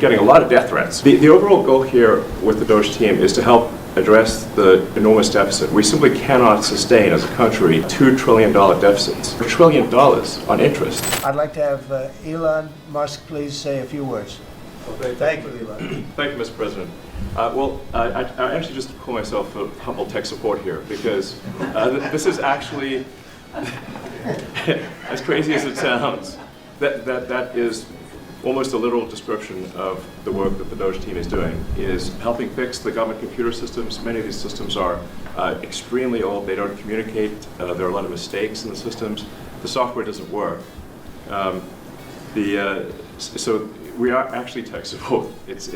Getting a lot of death threats. The overall goal here with the Doge team is to help address the enormous deficit. We simply cannot sustain as a country $2 trillion deficits. $1 trillion on interest. I'd like to have Elon Musk please say a few words. Thank you, Elon. Thank you, Mr. President. I actually just call myself a humble tech support here because this is actually, as crazy as it sounds, that is almost a literal description of the work that the Doge team is doing, is helping fix the government computer systems. Many of these systems are extremely old. They don't communicate. There are a lot of mistakes in the systems. The software doesn't work. So we are actually tech support. It's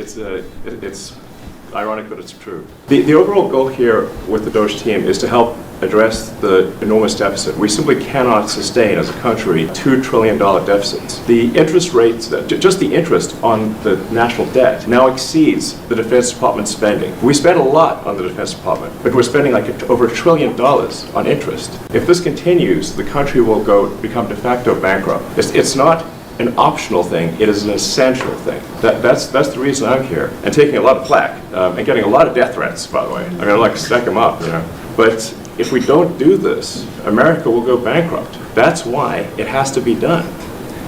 ironic, but it's true. The overall goal here with the Doge team is to help address the enormous deficit. We simply cannot sustain as a country $2 trillion deficits. The interest rates, just the interest on the national debt now exceeds the Defense Department spending. We spend a lot on the Defense Department, but we're spending like over $1 trillion on interest. If this continues, the country will become de facto bankrupt. It's not an optional thing, it is an essential thing. That's the reason I'm here, and taking a lot of flack, and getting a lot of death threats, by the way. I'm gonna like stack them up, you know. But if we don't do this, America will go bankrupt. That's why it has to be done.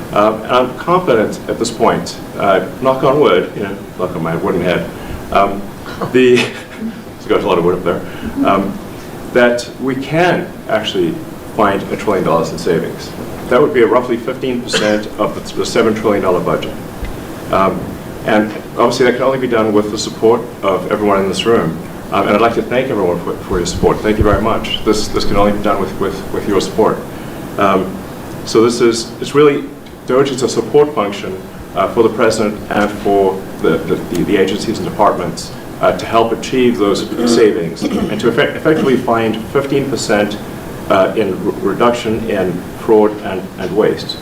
And I'm confident at this point, knock on wood, you know, knock on my wooden head, there's got a lot of wood up there, that we can actually find $1 trillion in savings. That would be roughly 15% of the $7 trillion budget. And obviously that can only be done with the support of everyone in this room. And I'd like to thank everyone for your support. Thank you very much. This can only be done with your support. So it's really, Doge is a support function for the President and for the agencies and departments to help achieve those savings and to effectively find 15% in reduction in fraud and waste.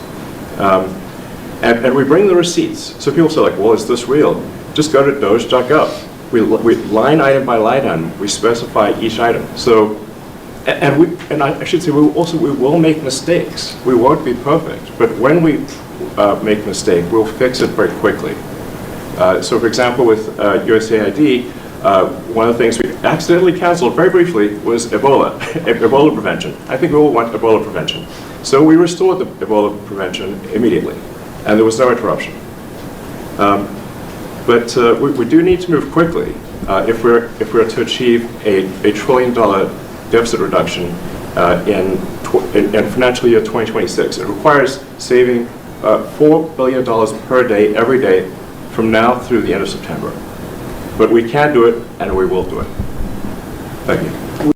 And we bring the receipts. So people say like, well, is this real? Just go to doge.gov. We line item by line item, we specify each item. So, and I should say, we will make mistakes. We won't be perfect, but when we make a mistake, we'll fix it very quickly. So for example, with USAID, one of the things we accidentally canceled very briefly was Ebola, Ebola prevention. I think we all want Ebola prevention. So we restored the Ebola prevention immediately, and there was no interruption. But we do need to move quickly if we're to achieve a $1 trillion deficit reduction in financial year 2026. It requires saving $4 billion per day, every day, from now through the end of September. But we can do it, and we will do it. Thank you.